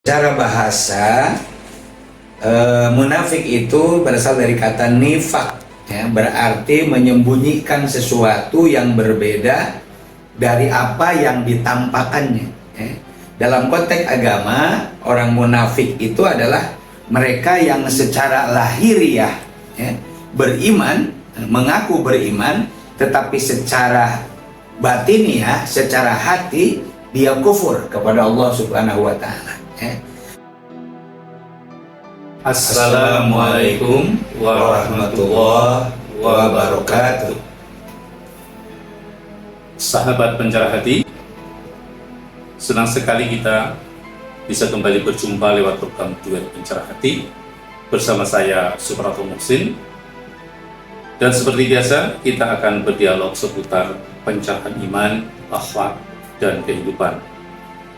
Cara bahasa munafik itu berasal dari kata nifak, ya, berarti menyembunyikan sesuatu yang berbeda dari apa yang ditampakkannya. Ya. Dalam konteks agama, orang munafik itu adalah mereka yang secara lahiriah, ya, beriman, mengaku beriman, tetapi secara batiniah, secara hati dia kufur kepada Allah Subhanahu wa Ta'ala. Assalamualaikum warahmatullahi wabarakatuh. Sahabat pencerah hati, senang sekali kita bisa kembali berjumpa lewat program Duet Pencerah Hati bersama saya Suprato Muhsin. Dan seperti biasa, kita akan berdialog seputar pencerahan iman, akhlak, dan kehidupan.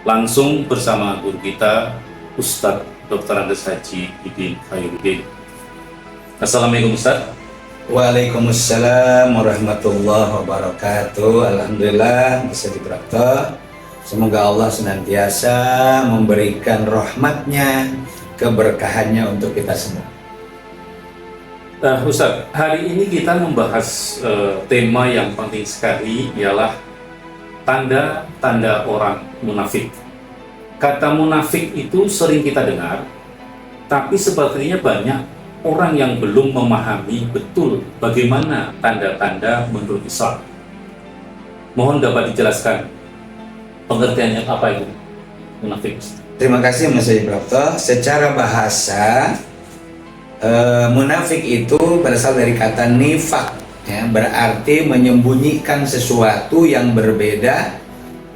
Langsung bersama guru kita, Ustadz Dr. Andes Haji Idin Khairuddin. Assalamualaikum Ustadz. Waalaikumsalam warahmatullahi wabarakatuh. Alhamdulillah bisa dipraktek. Semoga Allah senantiasa memberikan rahmatnya, keberkahannya untuk kita semua. Ustadz, hari ini kita membahas tema yang penting sekali, ialah tanda-tanda orang munafik. Kata munafik itu sering kita dengar, tapi sepertinya banyak orang yang belum memahami betul bagaimana tanda-tanda menurut Islam. Mohon dapat dijelaskan pengertiannya apa itu munafik. Terima kasih Mas Ibrahim. Secara bahasa, munafik itu berasal dari kata nifak, ya, berarti menyembunyikan sesuatu yang berbeda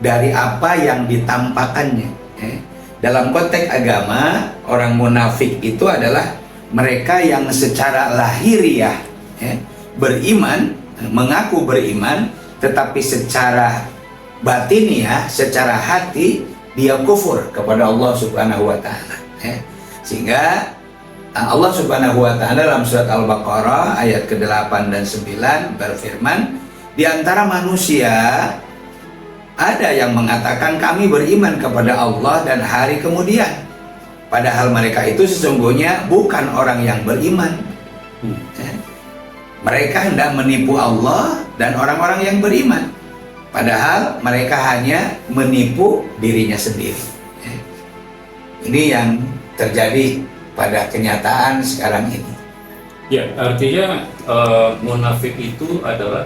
dari apa yang ditampakkannya. Ya. Dalam konteks agama, orang munafik itu adalah mereka yang secara lahiriah, ya, beriman, mengaku beriman, tetapi secara batiniah, secara hati dia kufur kepada Allah Subhanahu wa Ta'ala. Ya. Sehingga Allah Subhanahu wa Ta'ala dalam surat Al-Baqarah ayat ke-8 dan 9 berfirman, di antara manusia ada yang mengatakan kami beriman kepada Allah dan hari kemudian, padahal mereka itu sesungguhnya bukan orang yang beriman. Mereka hendak menipu Allah dan orang-orang yang beriman, padahal mereka hanya menipu dirinya sendiri. Ini yang terjadi pada kenyataan sekarang ini. Ya, artinya munafik itu adalah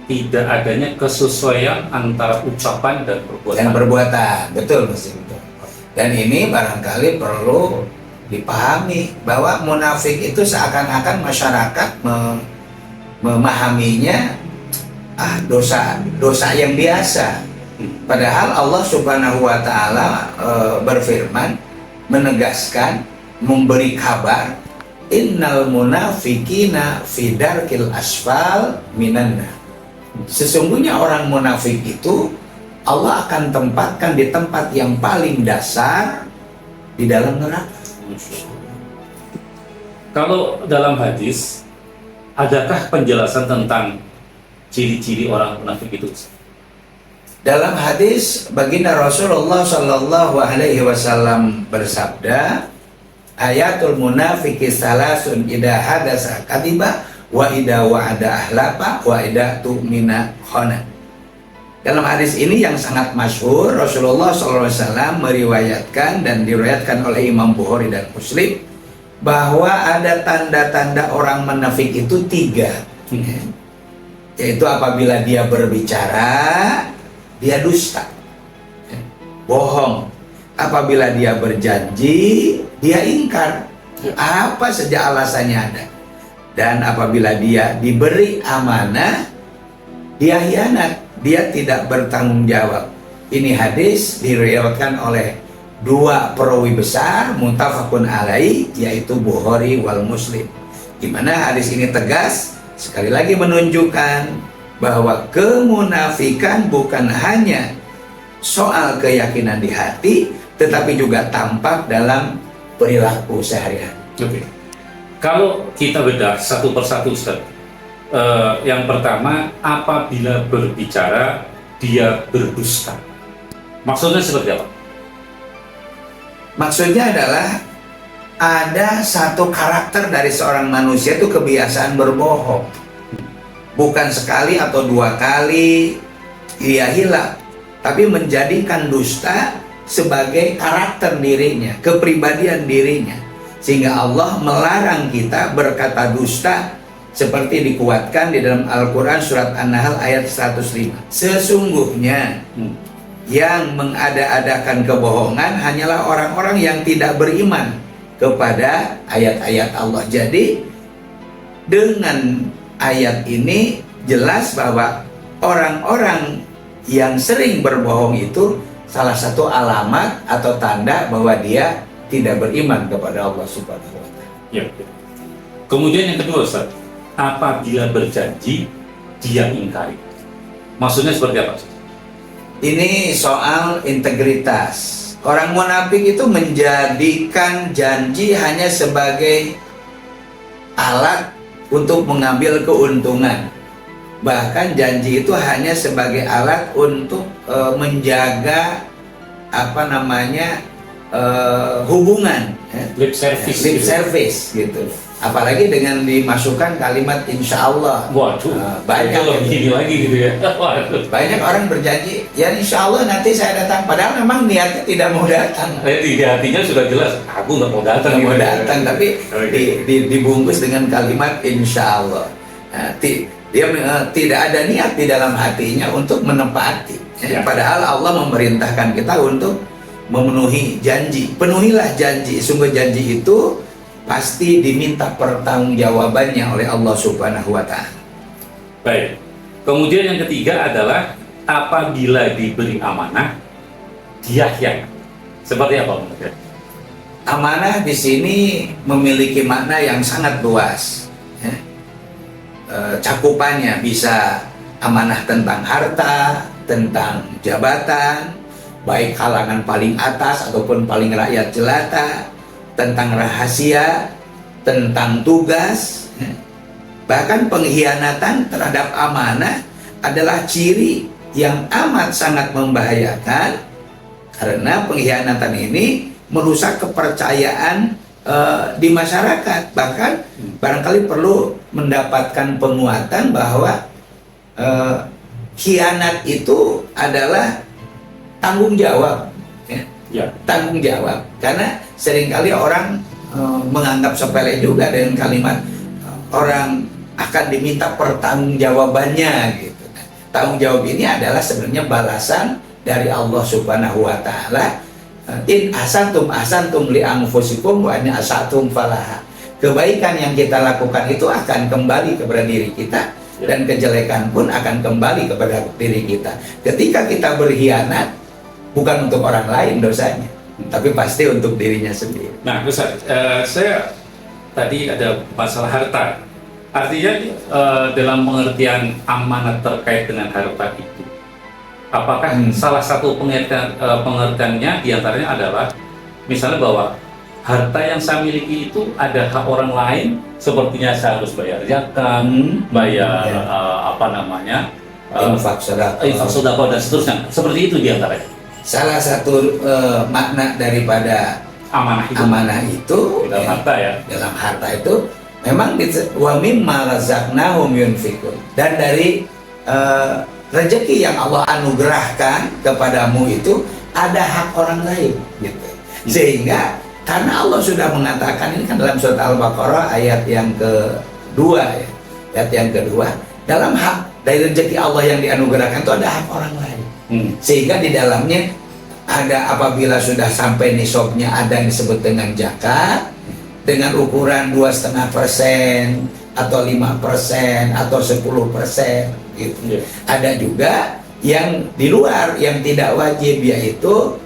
tidak adanya kesesuaian antara ucapan dan perbuatan. Betul, betul. Dan ini barangkali perlu dipahami bahwa munafik itu seakan-akan masyarakat memahaminya dosa yang biasa. Padahal Allah Subhanahu wa Ta'ala berfirman, menegaskan, memberi kabar, innal munafikina fi darkil asfal minan nar. Sesungguhnya orang munafik itu Allah akan tempatkan di tempat yang paling dasar di dalam neraka. Kalau dalam hadis, adakah penjelasan tentang ciri-ciri orang munafik itu? Dalam hadis, baginda Rasulullah Shallallahu Alaihi Wasallam bersabda, ayatul munafiki salasun idha hadasa katiba wa idha wa'ada ahlapa wa idha tu'mina khona. Dalam hadis ini yang sangat masyhur, Rasulullah SAW meriwayatkan dan diriwayatkan oleh Imam Bukhari dan Muslim bahwa ada tanda-tanda orang munafik itu 3, yaitu apabila dia berbicara dia dusta, bohong. Apabila dia berjanji dia ingkar, apa saja alasannya ada. Dan apabila dia diberi amanah dia hianat, dia tidak bertanggung jawab. Ini hadis diriwayatkan oleh 2 perawi besar muttafaqun alaih, yaitu Bukhari wal Muslim. Di mana hadis ini tegas sekali lagi menunjukkan bahwa kemunafikan bukan hanya soal keyakinan di hati, tetapi juga tampak dalam perilaku sehari-hari. Oke. Kalau kita bedah satu persatu, Ustaz. Yang pertama, apabila berbicara dia berdusta. Maksudnya seperti apa? Maksudnya adalah ada satu karakter dari seorang manusia itu kebiasaan berbohong. Bukan sekali atau dua kali ia hilang, tapi menjadikan dusta sebagai karakter dirinya, kepribadian dirinya. Sehingga Allah melarang kita berkata dusta, seperti dikuatkan di dalam Al-Quran surat An-Nahl ayat 105. Sesungguhnya yang mengada-adakan kebohongan hanyalah orang-orang yang tidak beriman kepada ayat-ayat Allah. Jadi dengan ayat ini jelas bahwa orang-orang yang sering berbohong itu salah satu alamat atau tanda bahwa dia tidak beriman kepada Allah Subhanahu wa Ta'ala. Ya. Kemudian yang kedua, Ustaz, apabila berjanji dia ingkari. Maksudnya seperti apa, Ustaz? Ini soal integritas. Orang munafik itu menjadikan janji hanya sebagai alat untuk mengambil keuntungan. Bahkan janji itu hanya sebagai alat untuk menjaga hubungan, Lip service. lip service gitu. Apalagi dengan dimasukkan kalimat insya Allah. Waduh, banyak itu lebih gini lagi gitu ya. Waduh. Banyak orang berjanji, ya insya Allah nanti saya datang. Padahal memang niatnya tidak mau datang. Di hatinya sudah jelas, aku nggak mau datang. Nggak mau gitu. datang, tapi dibungkus dengan kalimat insya Allah. Nah, dia tidak ada niat di dalam hatinya untuk menepati. Ya. Padahal Allah memerintahkan kita untuk memenuhi janji. Penuhilah janji. Sungguh janji itu pasti diminta pertanggungjawabannya oleh Allah Subhanahu wa Ta'ala. Baik. Kemudian yang ketiga adalah apabila diberi amanah dia khianat. Seperti apa menurut Anda? Amanah di sini memiliki makna yang sangat luas. Cakupannya bisa amanah tentang harta, tentang jabatan, baik kalangan paling atas ataupun paling rakyat jelata, tentang rahasia, tentang tugas. Bahkan pengkhianatan terhadap amanah adalah ciri yang amat sangat membahayakan, karena pengkhianatan ini merusak kepercayaan di masyarakat. Bahkan barangkali perlu mendapatkan penguatan bahwa khianat itu adalah tanggung jawab. Ya. Tanggung jawab, karena seringkali orang menganggap sepele juga dengan kalimat orang akan diminta pertanggungjawabannya gitu. Tanggung jawab ini adalah sebenarnya balasan dari Allah Subhanahu wa Ta'ala. In ahsantum li anfusikum wa in asatum falaha. Kebaikan yang kita lakukan itu akan kembali kepada diri kita, dan kejelekan pun akan kembali kepada diri kita. Ketika kita berkhianat, bukan untuk orang lain dosanya, tapi pasti untuk dirinya sendiri. Nah, Ustaz, saya tadi ada masalah harta. Artinya dalam pengertian amanat terkait dengan harta itu, apakah salah satu pengertiannya diantaranya adalah misalnya bahwa harta yang saya miliki itu ada hak orang lain, sepertinya saya harus bayar zakat, bayar Infak sedekah dan seterusnya. Seperti itu diantaranya. Salah satu makna daripada Amanah itu dalam harta ya. Dalam harta itu memang wa mimma razaqnahum yunfikun. Dan dari rezeki yang Allah anugerahkan kepadamu itu ada hak orang lain gitu. Sehingga karena Allah sudah mengatakan, ini kan dalam surat Al-Baqarah ayat yang kedua ya. Ayat yang kedua, dalam hak dari rezeki Allah yang dianugerahkan itu ada hak orang lain. Sehingga di dalamnya ada, apabila sudah sampai nisabnya, ada yang disebut dengan zakat dengan ukuran 2,5% atau 5% atau 10% gitu. Ada juga yang di luar yang tidak wajib, yaitu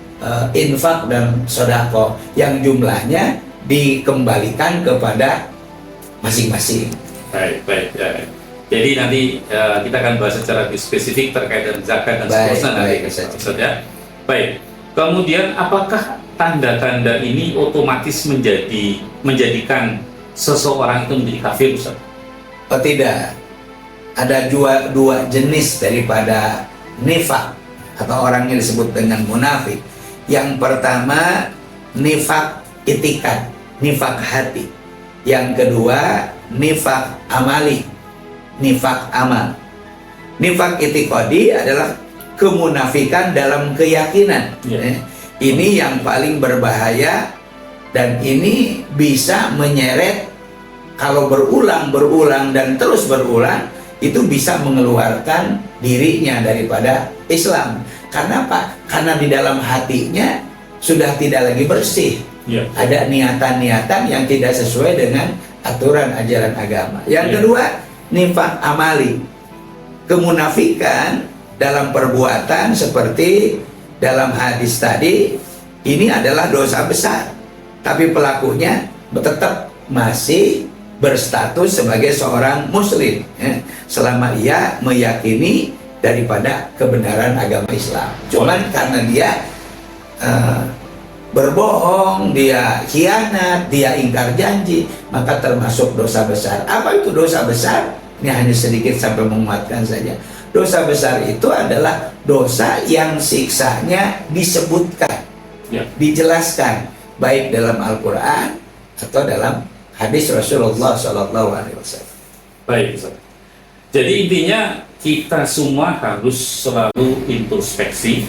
infak dan sedekah yang jumlahnya dikembalikan kepada masing-masing. Baik. Jadi nanti kita akan bahas secara spesifik terkait dengan zakat dan seterusnya. Baik. Kemudian apakah tanda-tanda ini otomatis menjadikan seseorang itu menjadi kafir, Ustaz? Oh tidak. Ada dua jenis daripada nifak atau orang yang disebut dengan munafik. Yang pertama nifak itikad, nifak hati. Yang kedua, nifak amali, nifak amal. Nifak itikadi adalah kemunafikan dalam keyakinan. Ini yang paling berbahaya, dan ini bisa menyeret, kalau berulang dan terus berulang, itu bisa mengeluarkan dirinya daripada Islam. Karena apa? Karena di dalam hatinya sudah tidak lagi bersih. Ada niatan-niatan yang tidak sesuai dengan aturan ajaran agama. Yang kedua, nifak amali, kemunafikan dalam perbuatan seperti dalam hadis tadi. Ini adalah dosa besar, tapi pelakunya tetap masih berstatus sebagai seorang muslim, selama ia meyakini daripada kebenaran agama Islam. Cuman karena dia berbohong, dia khianat, dia ingkar janji, maka termasuk dosa besar. Apa itu dosa besar? Ini hanya sedikit sampai menguatkan saja. Dosa besar itu adalah dosa yang siksanya disebutkan, dijelaskan, baik dalam Al-Quran atau dalam hadis Rasulullah SAW. Baik, Ustaz. Jadi intinya kita semua harus selalu introspeksi,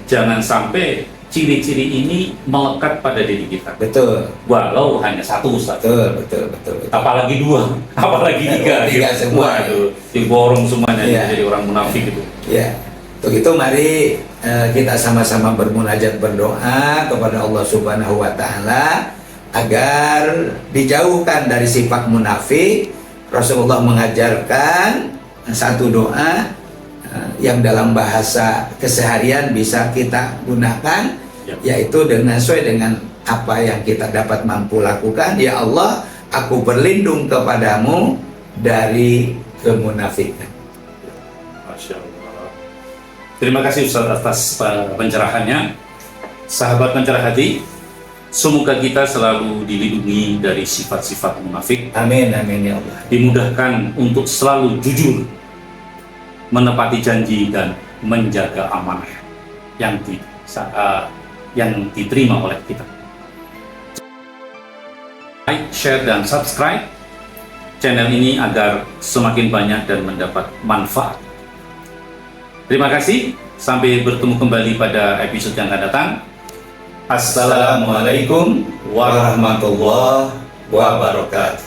jangan sampai ciri-ciri ini melekat pada diri kita. Betul. Walau hanya satu, Ustaz. Betul. Apalagi dua, apalagi tiga. Tiga semua. Waduh, diborong semuanya jadi orang munafik gitu. Ya. Untuk itu mari kita sama-sama bermunajat, berdoa kepada Allah Subhanahu wa taala agar dijauhkan dari sifat munafik. Rasulullah mengajarkan satu doa yang dalam bahasa keseharian bisa kita gunakan, yaitu sesuai dengan apa yang kita dapat mampu lakukan. Ya Allah, aku berlindung kepadamu dari kemunafikan. Masya Allah. Terima kasih Ustaz atas pencerahannya. Sahabat pencerah hati, semoga kita selalu dilindungi dari sifat-sifat munafik. Amin, amin ya Allah. Dimudahkan untuk selalu jujur, menepati janji, dan menjaga amanah yang diterima oleh kita. Like, share, dan subscribe channel ini agar semakin banyak dan mendapat manfaat. Terima kasih. Sampai bertemu kembali pada episode yang akan datang. Assalamualaikum warahmatullahi wabarakatuh.